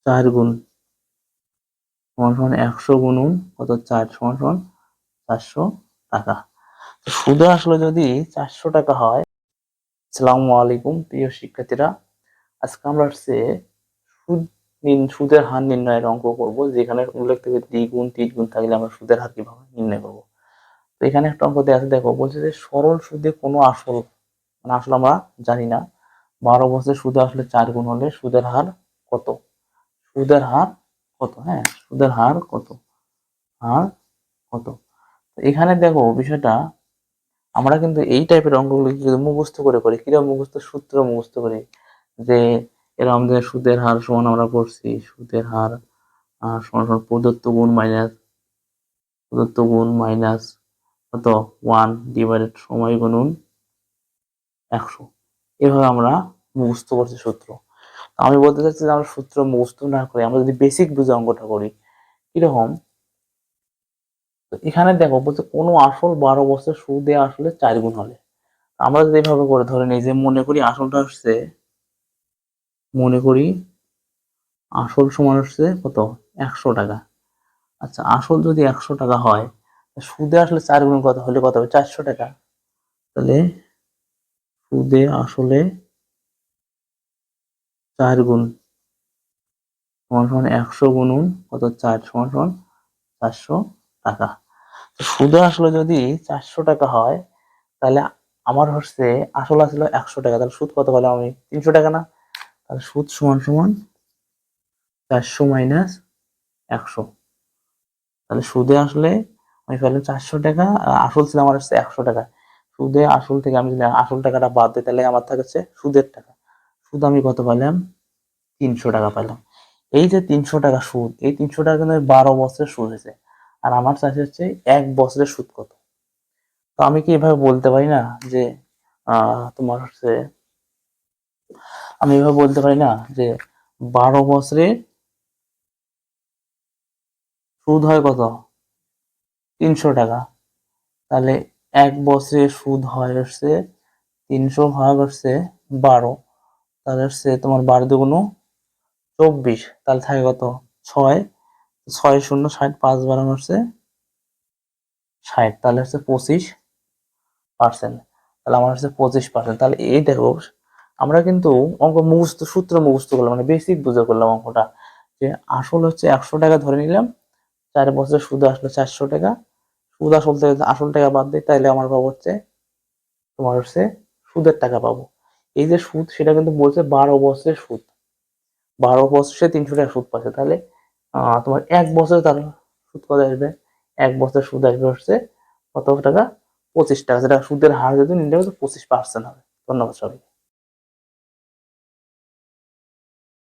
4 গুণ সমান সমান 100 গুণুন কত 4 সমান সমান 400 টাকা। সুদে আসলে যদি 400 টাকা হয়। আসসালামু আলাইকুম প্রিয় শিক্ষার্থীরা, আজকে আমরা সুদের হার নির্ণয়ের অঙ্ক করব, যেখানে উল্লেখ থেকে দ্বিগুণ তিনগুণ থাকলে আমরা সুদের হার কিভাবে নির্ণয় করব। তো এখানে একটা অঙ্ক দেওয়া আছে, দেখো বলছে যে সরল সুদে কোনো আসল আসলে আমরা জানি না, 12 বছর সুদে আসলে 4 গুণ হলে সুদের হার কত। সুদের হার কত, হ্যাঁ সুদের হার কত, হার কত। এখানে দেখো বিষয়টা, আমরা কিন্তু এই টাইপের অঙ্কগুলো যদি মুখস্থ করে করি, কিরকম মুখস্থ, সূত্র মুখস্থ করি, যে এরকম যে সুদের হার সমান আমরা করছি সুদের হার সমান সমান প্রদত্ত গুণ মাইনাস কত 1 ডিভাইডেড সময় গুণুন 100, এভাবে আমরা মুখস্থ করছি সূত্র। আমি বলতে চাচ্ছি যে আমরা সূত্র মুখস্থ না করে আমরা যদি বেসিক বুঝে অঙ্কটা করি কিরকম। এখানে দেখো বলছে কোনো আসল 12 বছর সুদে আসলে 4 গুণ হলে, আমরা যদি এভাবে করে ধরে নিই যে মনে করি আসলটা হচ্ছে, মনে করি আসল সমান হচ্ছে কত 100 টাকা। আচ্ছা আসল যদি 100 টাকা হয়, সুদে আসলে 4 গুণ কত হলে কত হবে 400 টাকা। তাহলে সুদে আসলে 4 গুণ সমান সমান 100 গুণুন কত 4 সমান সমান 400 টাকা। সুদে আসলে যদি 400 টাকা হয়, তাহলে আমার হচ্ছে আসল আসলে 100 টাকা, তাহলে সুদ কত পেলাম আমি 300 টাকা না। তাহলে সুদ সমান সমান 400 মাইনাস 100। তাহলে সুদে আসলে আমি পেলাম 400 টাকা, আসল ছিল আমার হচ্ছে 100 টাকা। সুদে আসল থেকে আমি যদি আসল টাকাটা বাদ দিই, তাহলে আমার থাকছে সুদের টাকা। সুদ আমি কত পেলাম 300 টাকা পেলাম। এই যে 300 টাকা সুদ, এই 300 টাকা কিন্তু 12 বছরের সুদ হয়েছে, আর আমার চাষি হচ্ছে 1 বছরের সুদ কত। তো আমি কি এভাবে বলতে পারি না যে তোমার হচ্ছে, আমি এভাবে বলতে পারি না যে 12 বছরে সুদ হয় কত 300 টাকা, তাহলে 1 বছরে সুদ হয় হচ্ছে 300 ভাগ হচ্ছে 12, তাহলে হচ্ছে তোমার 12 দুগুণ 24, তাহলে থাকে কত 6, 6 শূন্য 60, 5 12 হচ্ছে 60, তাহলে হচ্ছে 25%। তাহলে আমার হচ্ছে 25%। তাহলে এই দেখো আমরা কিন্তু অঙ্ক মুখস্থ, সূত্র মুখস্থ করলাম, মানে বেসিক বুঝে করলাম অঙ্কটা, যে আসল হচ্ছে 100 টাকা ধরে নিলাম, 4 বছরের সুদ আসলো 400 টাকা, সুদ আসল থেকে আসল টাকা বাদ দিই, তাহলে আমার পাবো হচ্ছে তোমার হচ্ছে সুদের টাকা পাবো। এই যে সুদ সেটা কিন্তু বলছে 12 বছরের সুদ, 12 বছরে 300 টাকা সুদ পাচ্ছে। তাহলে তোমার 1 বছরে তার সুদ কত আসবে, 1 বছর সুদ আসবে হচ্ছে কত টাকা 25 টাকা, যেটা সুদের হার যদি নিলে 25% হবে। ধন্যবাদ সবাই।